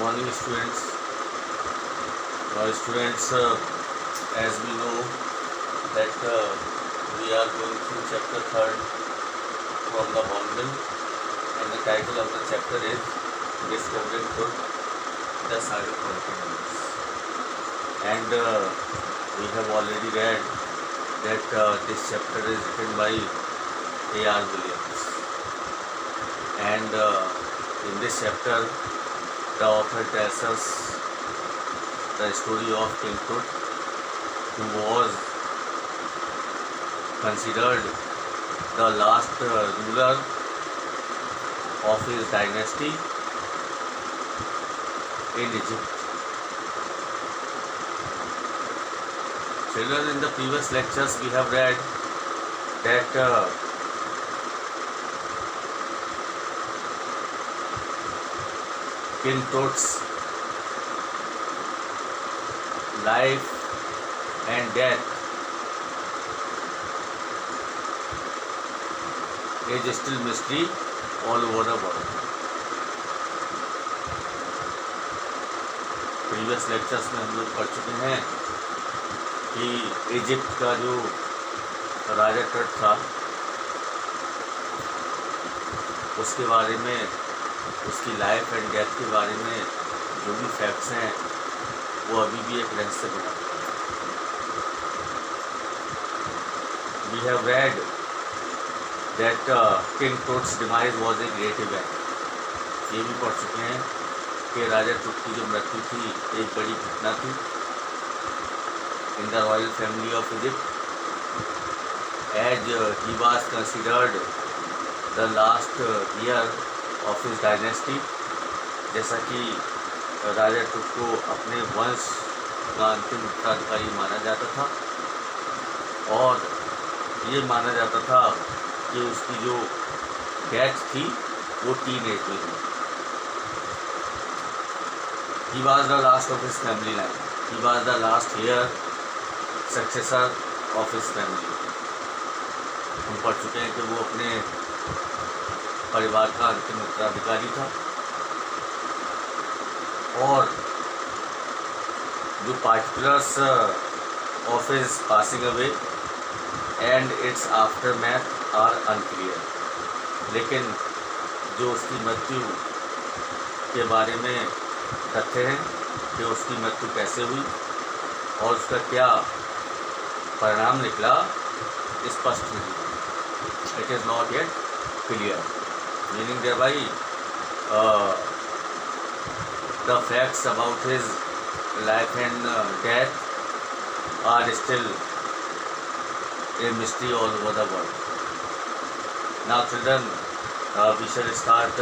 morning, students. As we know that we are going through chapter 3rd from the Hornbill, and the title of the chapter is Discovering Truth, the Saga Continues. And we have already read that this chapter is written by A.R. Williams. And in this chapter, the author tells us the story of King Tut, who was considered the last ruler of his dynasty in Egypt. Children, in the previous lectures we have read that King Tut's life and death is still mystery all over the world. Previous lectures में हम लोग पढ़ चुके हैं कि Egypt का जो राजा टट था उसके बारे में, उसकी लाइफ एंड डेथ के बारे में जो भी फैक्ट्स हैं वो अभी भी एक रहस्य बना। We have read that King Tut's demise was a great event. ये भी पढ़ चुके हैं कि राजा टुट की जो मृत्यु थी एक बड़ी घटना थी in the royal family of Egypt, as he was considered the last year of his dynasty. जैसा कि राजा टुट को अपने वंश का अंतिम उत्तराधिकारी माना जाता था और ये माना जाता था कि उसकी जो डेथ थी वो टीन एज में हुई। He was the last of his family line. He was the last heir successor of his family. हम पढ़ चुके हैं कि वो अपने परिवार का अंतिम उत्तराधिकारी था और जो particulars of his passing away and its aftermath are unclear. लेकिन जो उसकी मृत्यु के बारे में तथ्य हैं कि उसकी मृत्यु कैसे हुई और उसका क्या परिणाम निकला स्पष्ट नहीं। It is not yet clear, meaning thereby the facts about his life and death are still a mystery all over the world. Now children, we shall start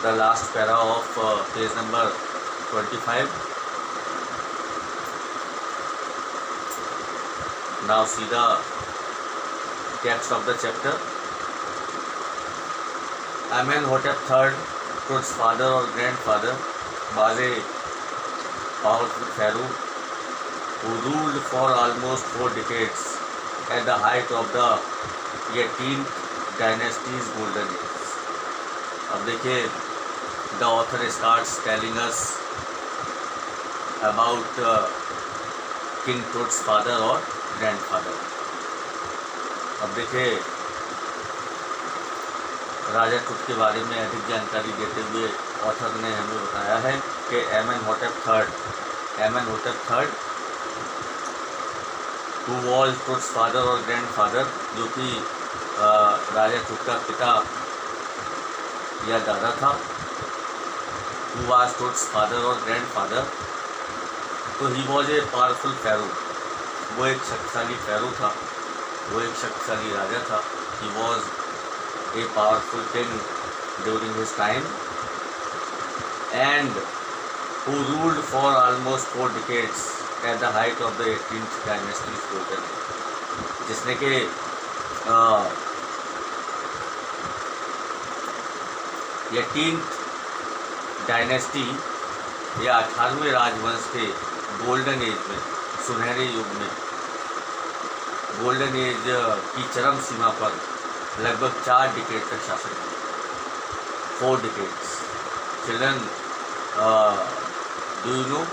the last para of page number 25. Now see the text of the chapter. Amenhotep III, Tut's father or grandfather, was a powerful pharaoh who ruled for almost 4 decades at the height of the 18th dynasty's golden age. अब देखिए, the author starts telling us about King Tut's father or grandfather. अब देखिए, राजा टुट के बारे में अधिक जानकारी देते हुए ऑथर ने हमें बताया है कि Amenhotep III, who was Tut's father or grandfather, जो कि राजा टुट का पिता या दादा था, who was Tut's father or grandfather, तो he was a powerful pharaoh. वो एक शक्तिशाली pharaoh था, वो एक शक्तिशाली राजा था. He was a powerful king during his time and who ruled for almost 4 decades at the height of the 18th dynasty's golden age. जिसने के 18th डायनेस्टी या 18वें राजवंश के गोल्डन एज में, सुनहरे युग में, गोल्डन एज की चरम सीमा पर लगभग 4 डिकेड तक शासन किया, 4 decades. Children, do you know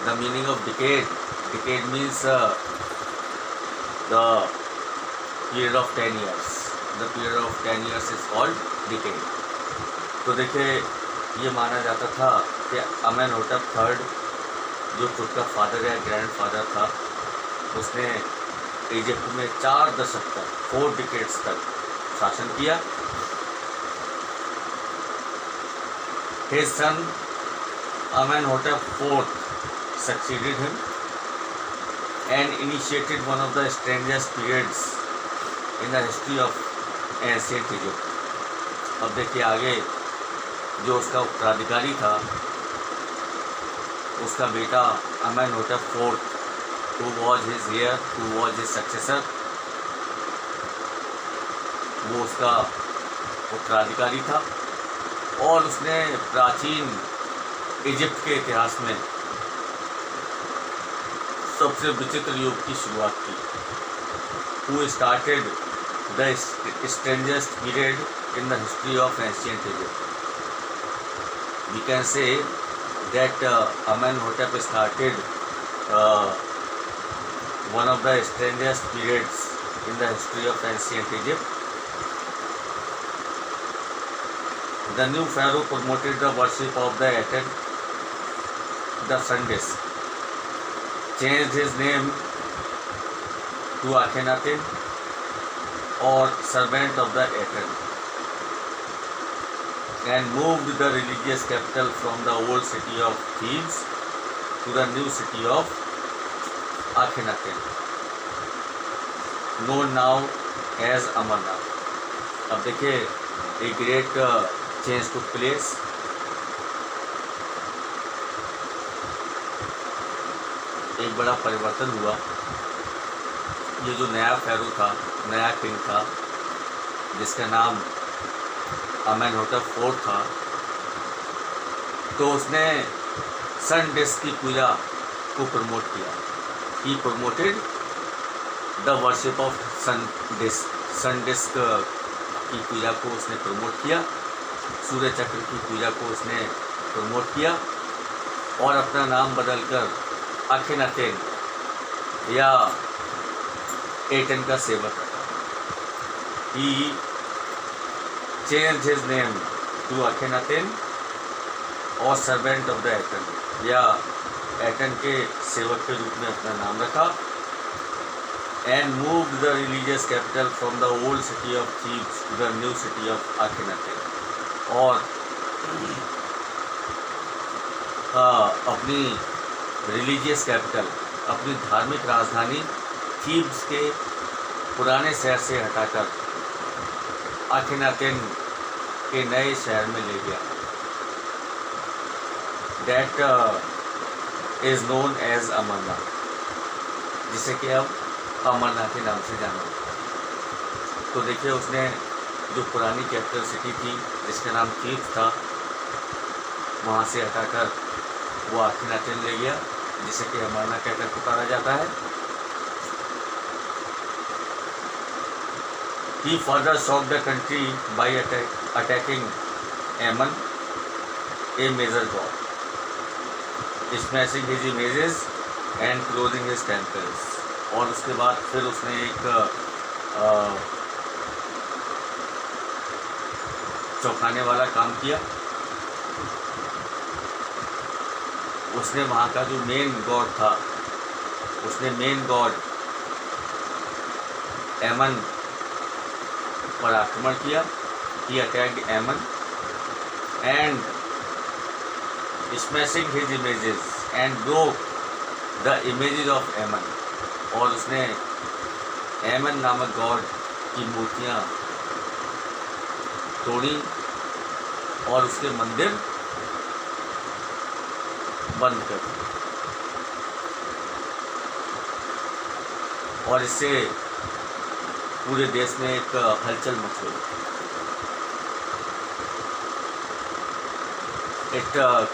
the meaning of decade? Decade means the period of 10 years. The period of 10 years is called decade. तो देखिए, ये माना जाता था कि अमेनहोटेप थर्ड जो खुद का फादर या ग्रैंड फादर था, उसने इजिप्ट में 4 दशक तक 4 डिकेड्स तक शासन किया। His son Amenhotep IV succeeded him and initiated one of the strangest periods in the history of ancient Egypt. अब देखिए आगे जो उसका उत्तराधिकारी था, उसका बेटा Amenhotep IV, who was his heir, who was his successor, वो उसका उत्तराधिकारी था और उसने प्राचीन इजिप्ट के इतिहास में सबसे विचित्र युग की शुरुआत की। Who started the strangest period in the history of ancient Egypt. We can say that Amenhotep started one of the strangest periods in the history of ancient Egypt. The new pharaoh promoted the worship of the Aten, the sun disk, changed his name to Akhenaten or servant of the Aten, and moved the religious capital from the old city of Thebes to the new city of Akhenaten, known now as Amarnath. अब देखिए, a great change took place. एक बड़ा परिवर्तन हुआ। ये जो नया फेरो था, नया किंग था, जिसका नाम अमेनहोटेप IV था, तो उसने सन डिस्क की पूजा को प्रमोट किया। He promoted the worship of sun disk. Sun disk की पूजा को उसने प्रमोट किया, सूर्य चक्र की पूजा को उसने प्रमोट किया और अपना नाम बदलकर अखेनाटेन या एटन का सेवक रखा। He changed his name to Akhenaten और सर्वेंट ऑफ द एटन या एटन के सेवक के रूप में अपना नाम रखा। And moved the religious capital from the old city of Thebes to the new city of Akhenaten. और अपनी रिलीजियस कैपिटल, अपनी धार्मिक राजधानी थीब्स के पुराने शहर से हटाकर अखेनाटेन के नए शहर में ले गया। That is known as Amarnath, जिसे कि अब अमरनाथ के नाम से जाना। तो देखिए, उसने जो पुरानी कैपिटल सिटी थी जिसका नाम थीब्स था, वहाँ से हटाकर वो अखेनाटेन ले गया, जिसे कि अमरनाथ कहकर पुकारा जाता है। He further shocked the country by attacking Ammon, a major god, smashing his images and closing his temples. और उसके बाद फिर उसने एक चौंकाने वाला काम किया। उसने वहाँ का जो मेन गॉड था, उसने मेन गॉड एमन पर आक्रमण किया। He attacked Ammon and smashing his images and broke the images of Ammon. और उसने एमन नामक गॉड की मूर्तियाँ तोड़ी और उसके मंदिर बंद कर दिए। और इससे पूरे देश में एक हलचल मच गई। It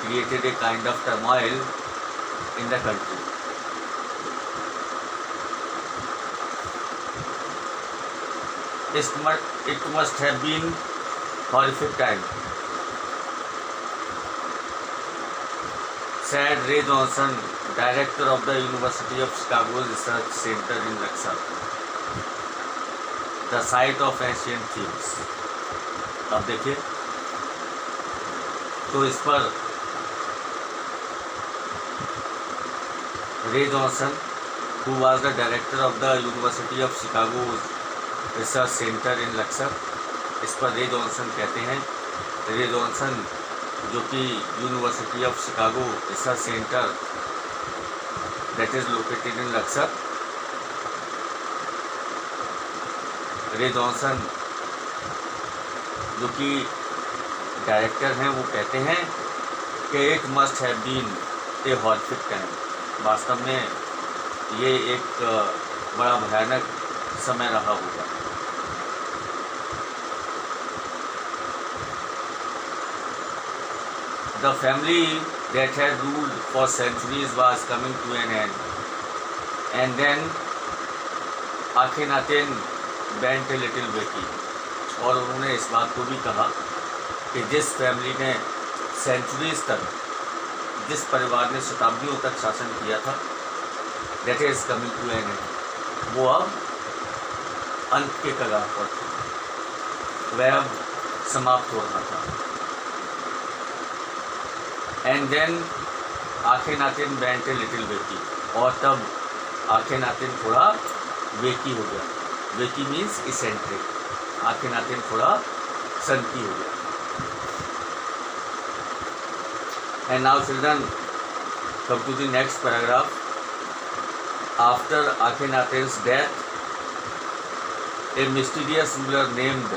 created a kind of turmoil in the country. It must have been horrific time said Ray Johnson, director of the University of Chicago Research Center in Luxor, the site of ancient Thebes. अब देखिए, तो इस पर रे Johnson, who was the director of the University of Chicago Research Center in Luxor, इस पर रे Johnson कहते हैं, रे जॉनसन जो कि university of Chicago research centre that is located in Laksar, रे जॉनसन जो कि डायरेक्टर हैं, वो कहते हैं कि it must have been a horrific time, वास्तव में ये एक बड़ा भयानक समय रहा होगा। The family that had ruled for centuries was coming to an end, and then Akhenaten went a little wacky. और उन्होंने इस बात को भी कहा कि जिस फैमिली ने सेंचुरीज तक, जिस परिवार ने शताब्दियों तक शासन किया था, that is coming to an end, वो अब अंत के कगार पर था, वह अब समाप्त हो रहा था। And then Akhenaten went a little wacky, और तब आखेनातिन थोड़ा वेकी हो गया। वेकी मीन्स इसेंट्रिक, आखेनातिन थोड़ा सनकी हो गया। And now children come to the next paragraph. After Akhenaten's death a mysterious ruler named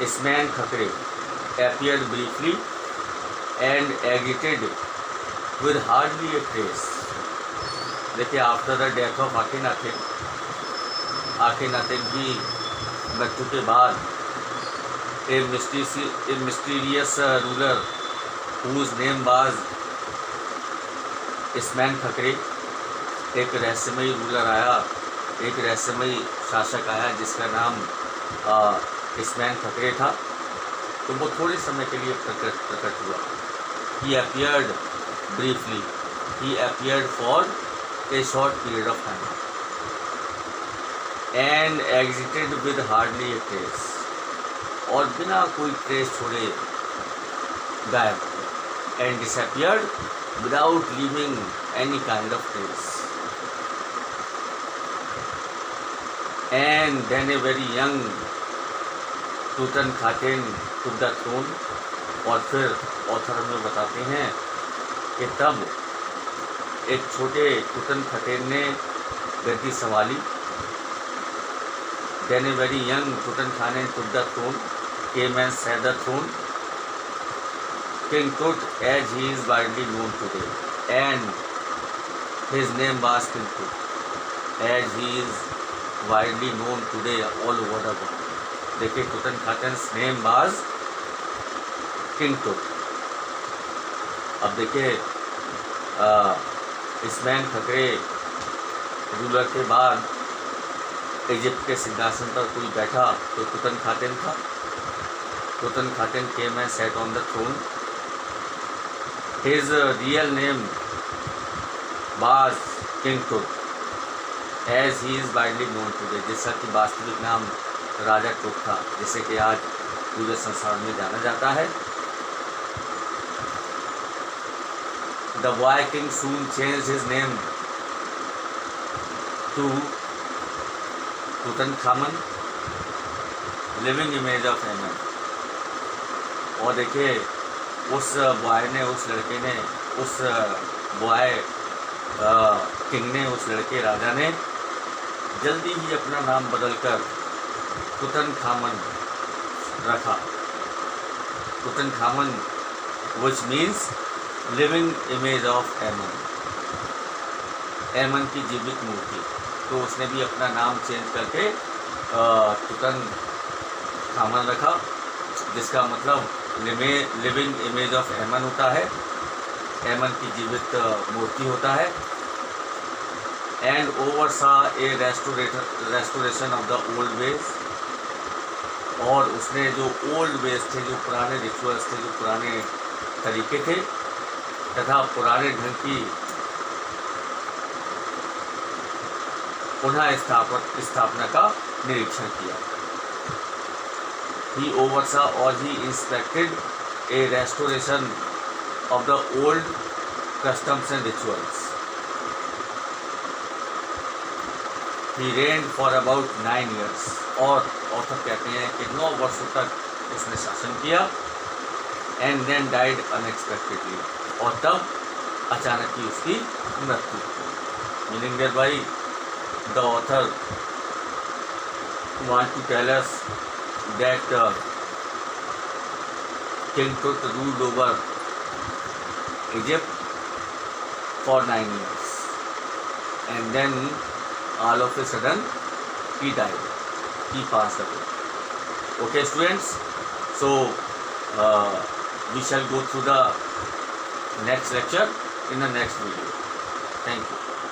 Smenkhkare appeared briefly and exited with hardly a trace. देखिए, after the death of Akhenaten, Akhenaten की मृत्यु के बाद a mysterious ruler whose name was Smenkhkare, एक रहस्यमयी ruler आया, एक रहस्यमयी शासक आया जिसका नाम इसमैन खकरे था। तो वो थोड़े समय के लिए प्रकट हुआ। He appeared briefly, he appeared for a short period of time and exited with hardly a trace, और बिना कोई ट्रेस छोड़े गायब, and disappeared without leaving any kind of trace. And then a very young तुतनखातेन took the throne, और फिर author में बताते हैं कि तब एक छोटे तुतनखातेन ने गद्दी संभाली। Then a very young Tutankhamen took the throne, came and sat the throne. King Tut, as he is widely known today, and his name was King Tut, as he is widely known today all over the world. देखिए, तुतनखातेन्स name was King टुट। अब देखिए, इसमैन खकरे ruler के बाद Egypt के सिंहासन पर कोई बैठा तो तुतनखातेन था। Tutankhaten came and sat on the throne. His real name was King Tut as he is widely known today, जिसका कि वास्तविक नाम राजा टुट था, जिसे कि आज पूरे संसार में जाना जाता है। The boy king soon change his name to Tutankhamun, living image of Amun. और देखिए, उस बॉय ने, उस लड़के ने, उस बॉय किंग ने, उस लड़के राजा ने जल्दी ही अपना नाम बदलकर तुतनखामन रखा। तुतनखामन which means living image of एमन, एमन की जीवित मूर्ति। तो उसने भी अपना नाम चेंज करके तुतनखामन रखा, जिसका मतलब लिविंग इमेज ऑफ एमन होता है, एमन की जीवित मूर्ति होता है। And oversaw a restoration of the old ways, और उसने जो ओल्ड वेज थे, जो पुराने रिचुअल्स थे, जो पुराने तरीके थे तथा पुराने ढंग की पुनः स्थापना का निरीक्षण किया। He oversaw or he inspected a restoration of the old customs and rituals. He reigned for about 9 years. और author कहते हैं कि 9 वर्षों तक उसने शासन किया। And then died unexpectedly. और तब अचानक ही उसकी मृत्यु हुई। Meaning thereby the author want to tell us that King Tut ruled over Egypt for 9 years, and then all of a sudden he died, he passed away. Okay students, so we shall go through the next lecture in the next video. Thank you.